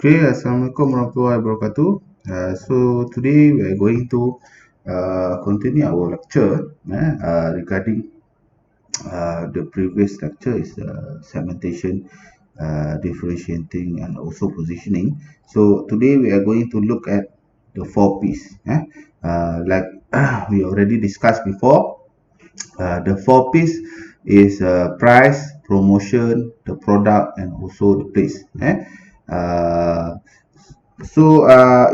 Okay, Assalamualaikum warahmatullahi wabarakatuh. So today we are going to continue our lecture regarding the previous lecture is segmentation, differentiating, and also positioning. So today we are going to look at the 4Ps. Like we already discussed before, the 4Ps is price, promotion, the product, and also the place. Uh,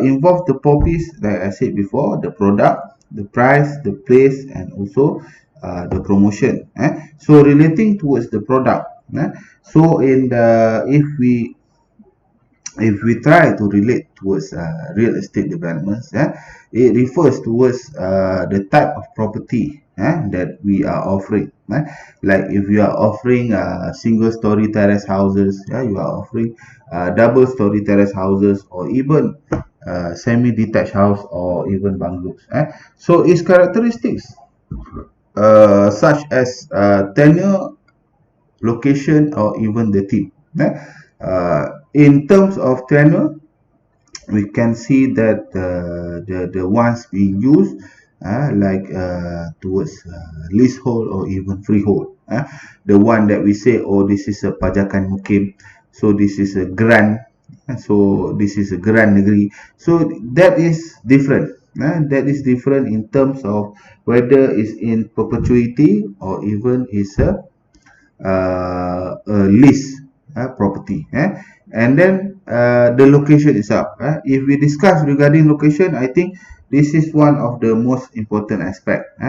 involve the poppies, like I said before, the product, the price, the place, and also the promotion. So relating towards the product. So in the if we try to relate towards real estate developments, it refers towards the type of property that we are offering. Like if you are offering single story terrace houses, you are offering double story terrace houses, or even semi-detached house, or even bungalows. So its characteristics such as tenure, location, or even the theme. In terms of tenure, we can see that the ones being used towards leasehold or even freehold. The one that we say, oh, this is a pajakan mukim, so this is a grant, so this is a grant negeri. So that is different. That is different in terms of whether it's in perpetuity or even is a lease property. And then the location itself. If we discuss regarding location, I think this is one of the most important aspect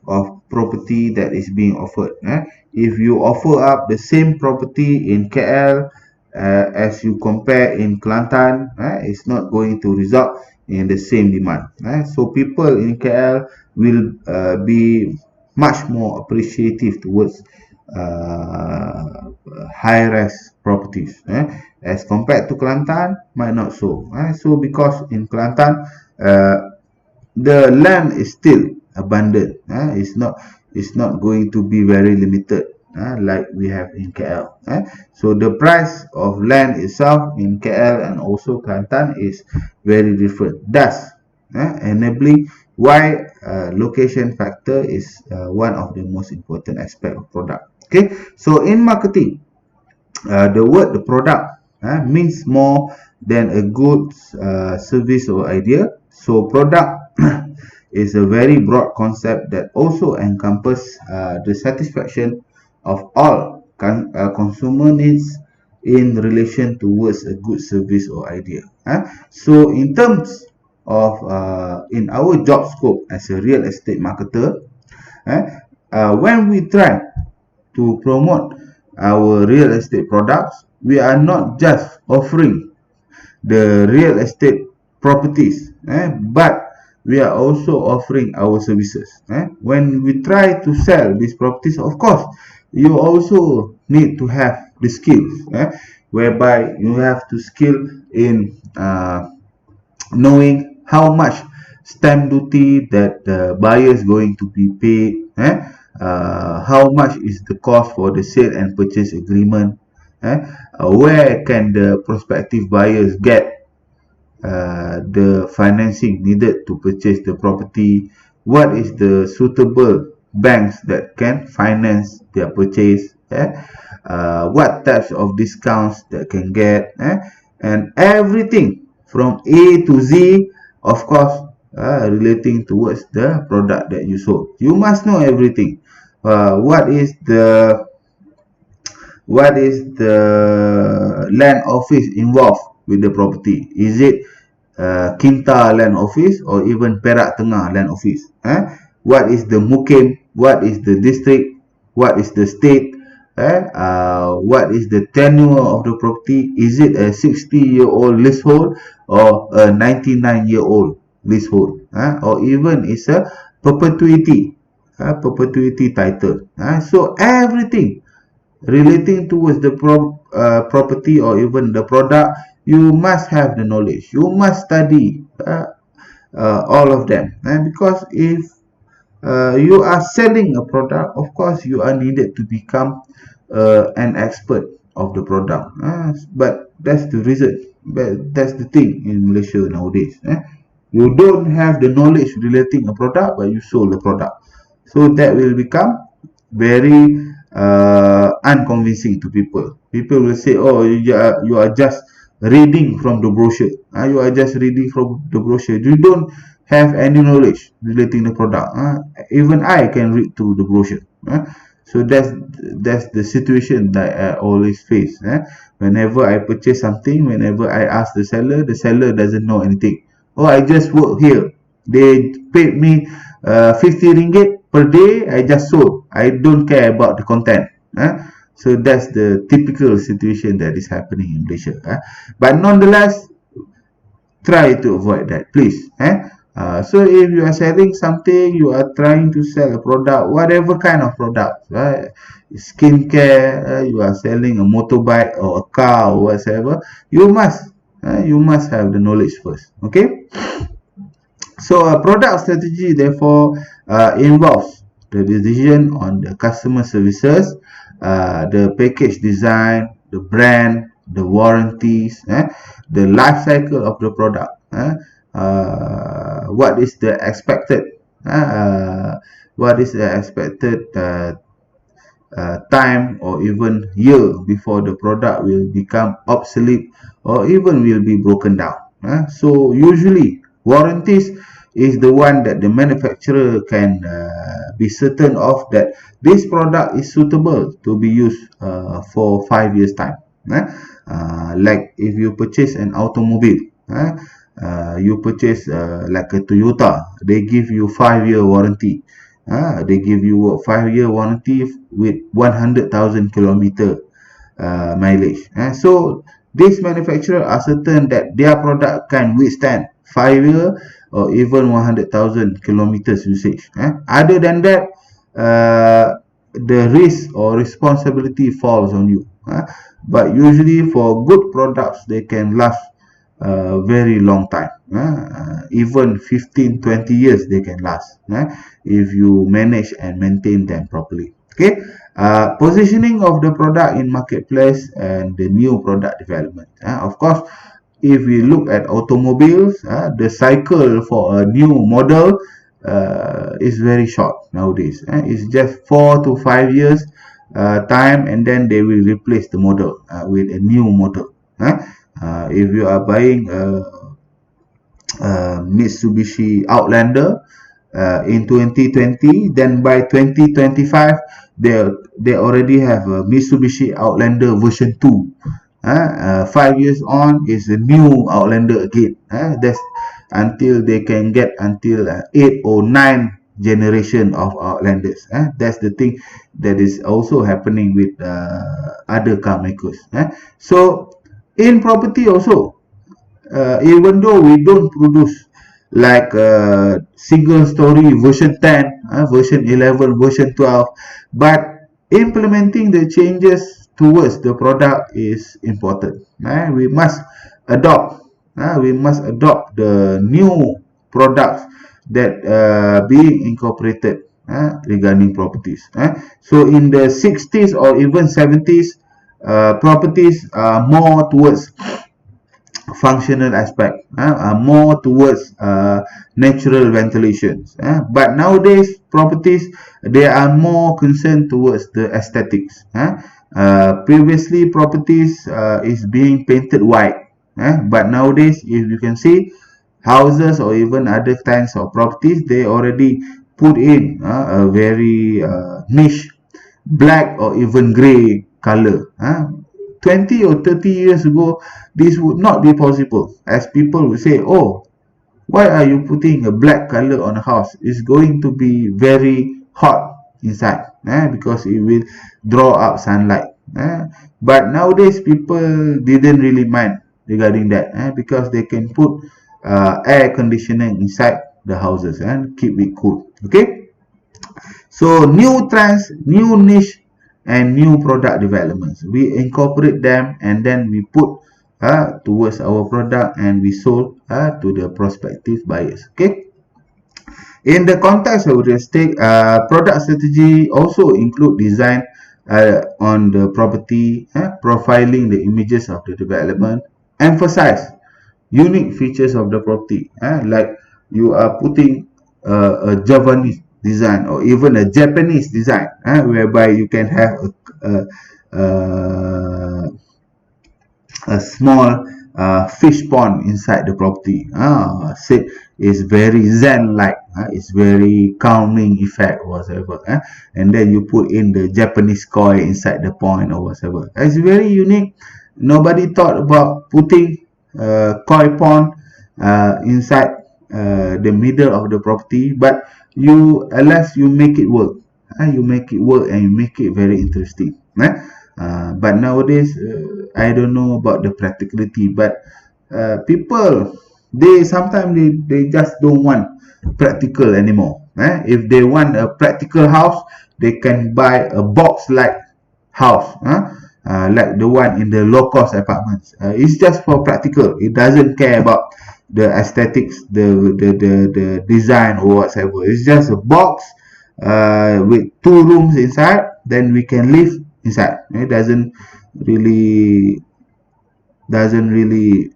of property that is being offered. If you offer up the same property in KL as you compare in Kelantan, it's not going to result in the same demand. So people in KL will be much more appreciative towards high-rise properties as compared to Kelantan, might not so. So because in Kelantan, the land is still abundant. It's not going to be very limited like we have in KL. So the price of land itself in KL and also Kelantan is very different. Thus, enabling why location factor is one of the most important aspect of product. Okay, so in marketing, the product means more than a good service or idea. So product is a very broad concept that also encompasses the satisfaction of all consumer needs in relation towards a good service or idea. So in terms of in our job scope as a real estate marketer, when we try to promote our real estate products, we are not just offering the real estate properties, but we are also offering our services. When we try to sell these properties, of course, you also need to have the skills, whereby you have to skill in knowing how much stamp duty that the buyer is going to be paid, how much is the cost for the sale and purchase agreement, where can the prospective buyers get the financing needed to purchase the property, what is the suitable banks that can finance their purchase, what types of discounts that can get, and everything from A to Z, of course, relating towards the product that you sold. You must know everything. What is the land office involved with the property? Is it Kinta land office or even Perak Tengah land office? What is the mukim? What is the district? What is the state? What is the tenure of the property? Is it a 60-year-old leasehold or a 99-year-old leasehold? Or even is a perpetuity title? So everything relating towards the property or even the product, you must have the knowledge. You must study all of them. Because if you are selling a product, of course, you are needed to become an expert of the product. But that's the reason. But that's the thing in Malaysia nowadays. You don't have the knowledge relating a product, but you sold the product. So that will become very unconvincing to people. People will say, "Oh, you are just reading from the brochure. You are just reading from the brochure. You don't have any knowledge relating the product. Even I can read through the brochure." So that's the situation that I always face. Whenever I purchase something, whenever I ask the seller doesn't know anything. Oh, I just work here. They paid me 50 ringgit per day. I just sold. I don't care about the content. So that's the typical situation that is happening in Malaysia. But nonetheless, try to avoid that, please. So if you are selling something, you are trying to sell a product, whatever kind of product, right? Skincare, you are selling a motorbike or a car or whatever, you must have the knowledge first. Okay. So a product strategy therefore involves the decision on the customer services, the package design, the brand, the warranties, the life cycle of the product. What is the expected time or even year before the product will become obsolete or even will be broken down. So usually warranties is the one that the manufacturer can be certain of that this product is suitable to be used for 5 years time. Like if you purchase an automobile, you purchase like a Toyota, they give you 5-year warranty. They give you a 5-year warranty with 100,000 kilometer mileage. So these manufacturers are certain that their product can withstand 5-year or even 100,000 kilometers usage. Other than that, the risk or responsibility falls on you. But usually for good products, they can last a very long time. Even 15-20 years they can last if you manage and maintain them properly. Okay. Positioning of the product in marketplace and the new product development. Of course, if we look at automobiles, the cycle for a new model is very short nowadays. It's just 4 to 5 years time, and then they will replace the model with a new model. If you are buying a Mitsubishi Outlander in 2020, then by 2025 they already have a Mitsubishi Outlander version 2. 5 years on is a new Outlander again. That's until they can get until 8 or 9 generation of Outlanders. That's the thing that is also happening with other car makers. So in property also, even though we don't produce like single story version 10, version 11, version 12, but implementing the changes towards the product is important. We must adopt the new products that being incorporated regarding properties. So in the 60s or even 70s, properties are more towards functional aspect, more towards natural ventilations. But nowadays properties, they are more concerned towards the aesthetics. Previously properties is being painted white, but nowadays if you can see houses or even other kinds of properties, they already put in a very niche black or even gray color. 20 or 30 years ago, this would not be possible, as people would say, "Oh, why are you putting a black color on a house? It's going to be very hot inside, because it will draw up sunlight." But nowadays people didn't really mind regarding that, because they can put air conditioning inside the houses and keep it cool. Okay. So new trends, new niche, and new product developments, we incorporate them and then we put towards our product and we sold to the prospective buyers. Okay. In the context of real estate, product strategy also include design on the property, profiling the images of the development, emphasize unique features of the property, like you are putting a Javanese design or even a Japanese design, whereby you can have a, a small fish pond inside the property. Say it's very zen-like. It's very calming effect or whatever. And then you put in the Japanese koi inside the pond or whatever. It's very unique. Nobody thought about putting koi pond inside the middle of the property, but unless you make it work. You make it work and you make it very interesting. But nowadays, I don't know about the practicality, but people, they sometimes they just don't want practical anymore. If they want a practical house, they can buy a box like house, like the one in the low cost apartments. It's just for practical. It doesn't care about the aesthetics, the design or whatever. It's just a box with 2 rooms inside. Then we can live inside. It really doesn't really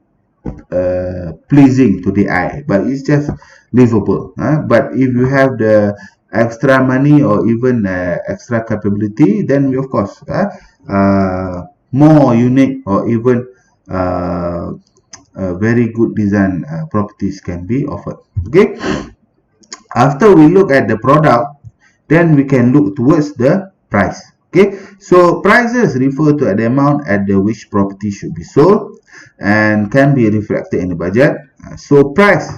pleasing to the eye, but it's just livable. But if you have the extra money or even extra capability, then we, of course, more unique or even very good design properties can be offered. Okay, after we look at the product, then we can look towards the price. Okay, so prices refer to the amount at which property should be sold and can be reflected in the budget. So price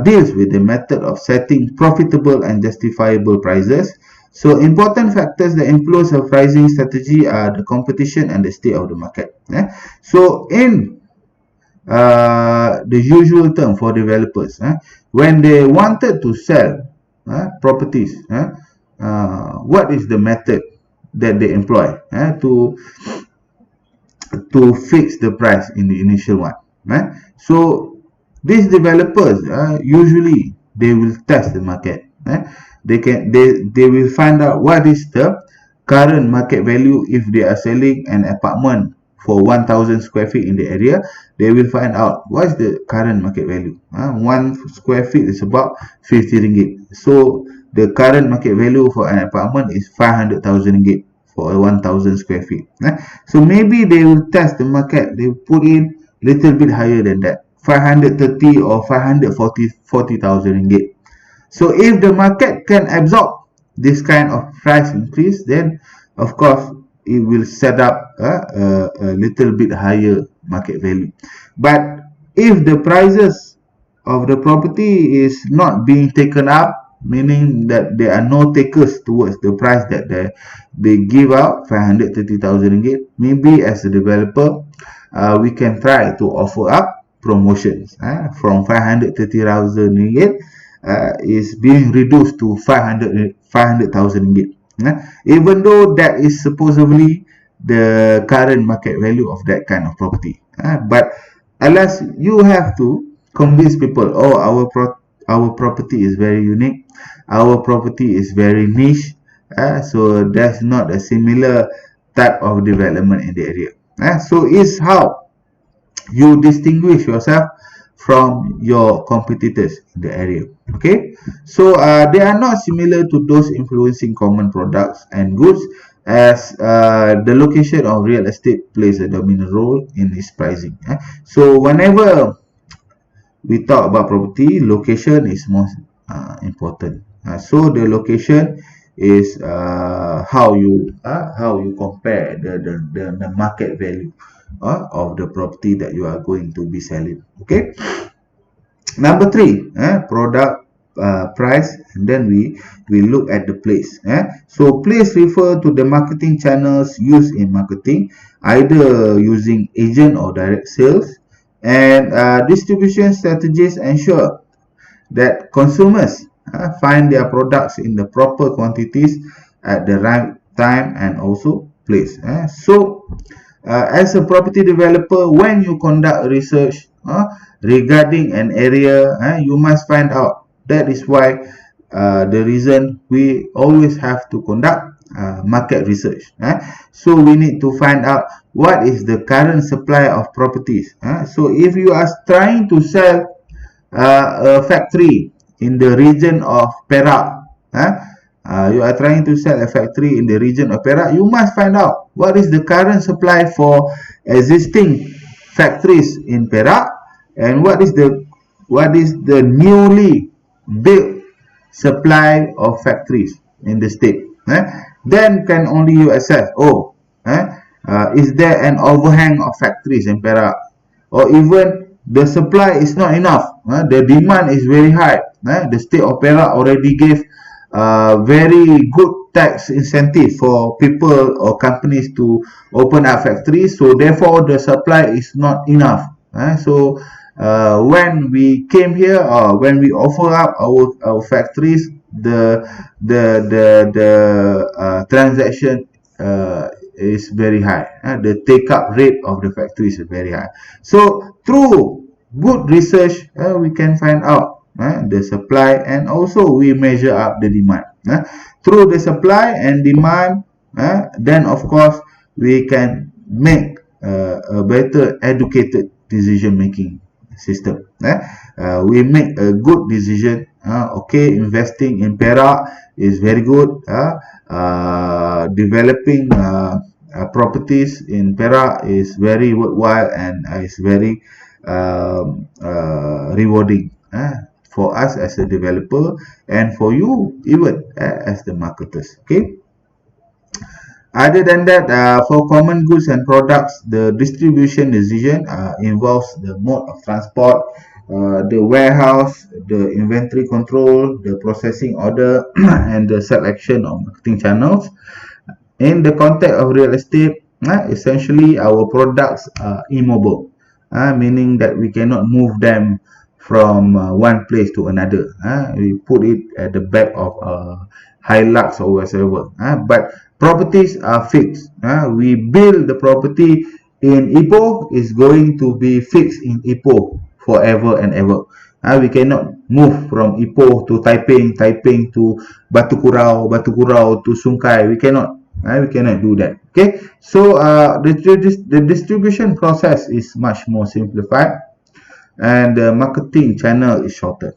deals with the method of setting profitable and justifiable prices. So important factors that influence a pricing strategy are the competition and the state of the market. So in the usual term for developers, when they wanted to sell properties, what is the method that they employ to fix the price in the initial one? So these developers usually they will test the market. They will find out what is the current market value. If they are selling an apartment for 1,000 square feet in the area, they will find out what is the current market value. 1 square feet is about 50 ringgit. So the current market value for an apartment is 500,000 ringgit for a 1,000 square feet. So maybe they will test the market. They will put in little bit higher than that, 530 or 540,000 ringgit. So if the market can absorb this kind of price increase, then of course it will set up a little bit higher market value. But if the prices of the property is not being taken up, meaning that there are no takers towards the price that they give out, 530,000 ringgit, maybe as a developer, we can try to offer up promotions from 530,000 ringgit is being reduced to 500,000 ringgit. Even though that is supposedly the current market value of that kind of property, but unless you have to convince people, oh, our property is very unique, our property is very niche, so there's not a similar type of development in the area. So it's how you distinguish yourself from your competitors in the area. Okay, so they are not similar to those influencing common products and goods, as the location of real estate plays a dominant role in its pricing. So whenever we talk about property, location is most important. So the location is how you compare the market value of the property that you are going to be selling. Okay, number 3, product price, and then we look at the place. So place refer to the marketing channels used in marketing, either using agent or direct sales, and distribution strategies ensure that consumers find their products in the proper quantities at the right time and also place. So as a property developer, when you conduct research regarding an area, you must find out. That is why the reason we always have to conduct market research. So we need to find out what is the current supply of properties. So if you are trying to sell a factory in the region of Perak, you are trying to sell a factory in the region of Perak, you must find out what is the current supply for existing factories in Perak and what is the newly built supply of factories in the state. Then can only you assess, is there an overhang of factories in Perak, or even the supply is not enough, the demand is very high. The state of Perak already gave very good tax incentive for people or companies to open up factories, so therefore the supply is not enough. So when we came here, or when we offer up our factories, the transaction is very high. The take up rate of the factories is very high. So through good research, we can find out the supply, and also we measure up the demand. Through the supply and demand, then of course we can make a better educated decision making system. We make a good decision. Okay, investing in Perak is very good. Developing properties in Perak is very worthwhile and is very rewarding for us as a developer, and for you even as the marketers. Okay. Other than that, for common goods and products, the distribution decision involves the mode of transport, the warehouse, the inventory control, the processing order, and the selection of marketing channels. In the context of real estate, essentially our products are immobile, meaning that we cannot move them from one place to another. We put it at the back of Hilux or whatsoever. But properties are fixed. We build the property in Ipoh, is going to be fixed in Ipoh forever and ever. We cannot move from Ipoh to Taiping, Taiping to Batu Kurau, Batu Kurau to Sungai. We cannot do that. Okay, so the distribution process is much more simplified, and the marketing channel is shorter.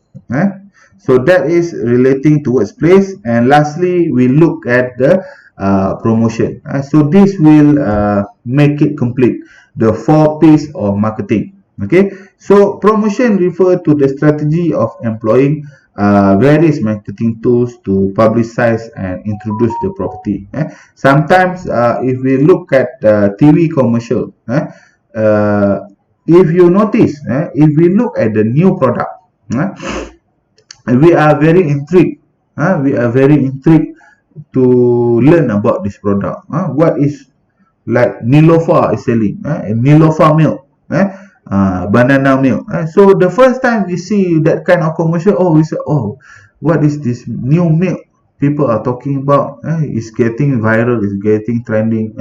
So that is relating towards place. And lastly, we look at the promotion. So this will make it complete, the 4 P's of marketing. Okay, so promotion refer to the strategy of employing various marketing tools to publicize and introduce the property. Sometimes if we look at TV commercial, if you notice, if we look at the new product, we are very intrigued. We are very intrigued to learn about this product. What is, like Nilofa is selling, Nilofa milk, banana milk. So the first time we see that kind of commercial, we say, what is this new milk people are talking about? It's getting viral, it's getting trending.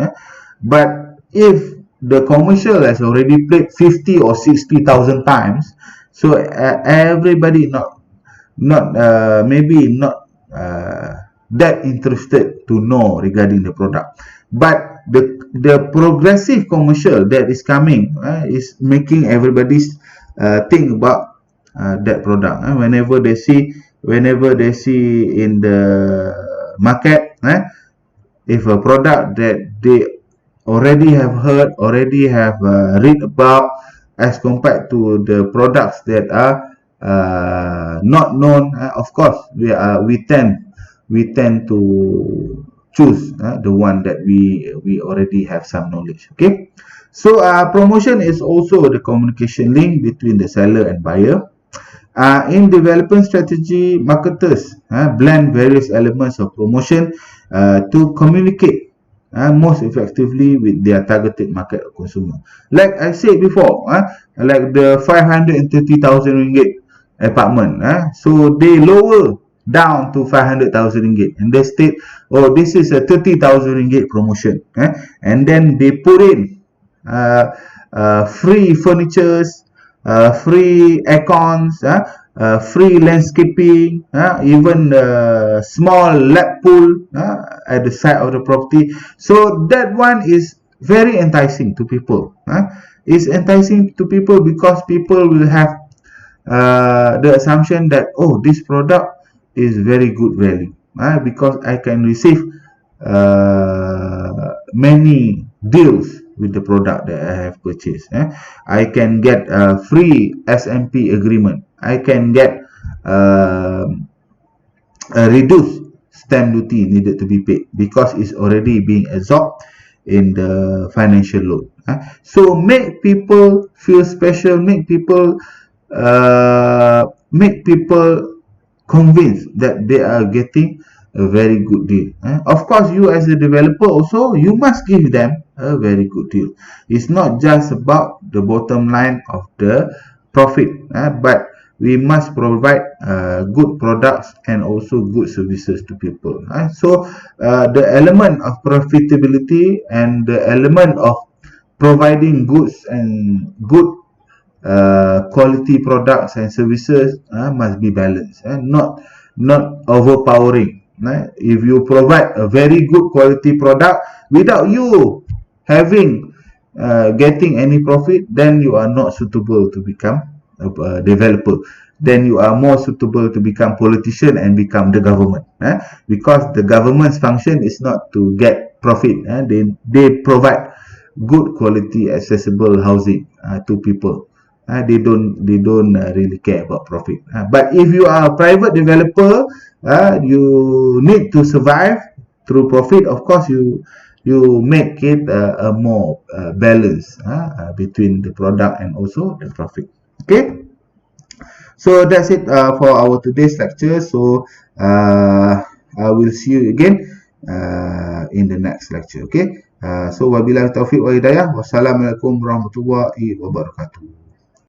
But if the commercial has already played 50 or 60,000 times, so everybody maybe not that interested to know regarding the product. But the progressive commercial that is coming is making everybody think about that product. Whenever they see in the market, if a product that they already have heard, already have read about, as compared to the products that are not known, of course we tend to choose the one that we already have some knowledge. Okay, so promotion is also the communication link between the seller and buyer. In development strategy, marketers blend various elements of promotion to communicate most effectively with their targeted market of consumer. Like I said before, like the 530,000 ringgit apartment, so they lower down to 500,000 ringgit, and they state, this is a 30,000 ringgit promotion, and then they put in free furnitures, free aircons, free landscaping, even small lap pool, at the side of the property. So that one is very enticing to people. It's enticing to people because people will have the assumption that, oh, this product is very good value, because I can receive many deals with the product that I have purchased. I can get a free SMP agreement. I can get a reduced stamp duty needed to be paid because it's already being absorbed in the financial load. So make people feel special, make people convinced that they are getting a very good deal. Of course, you as a developer also, you must give them a very good deal. It's not just about the bottom line of the profit, but we must provide good products and also good services to people. So the element of profitability and the element of providing goods and good quality products and services must be balanced, not overpowering. If you provide a very good quality product without you having getting any profit, then you are not suitable to become a developer. Then you are more suitable to become politician and become the government, because the government's function is not to get profit. They provide good quality accessible housing to people. They don't really care about profit. But if you are a private developer, you need to survive through profit. Of course, you make it a more balance between the product and also the profit. Okay, so that's it for our today's lecture. So I will see you again in the next lecture. Okay, so wabillahi taufiq wa hidayah. Wassalamualaikum warahmatullahi wabarakatuh.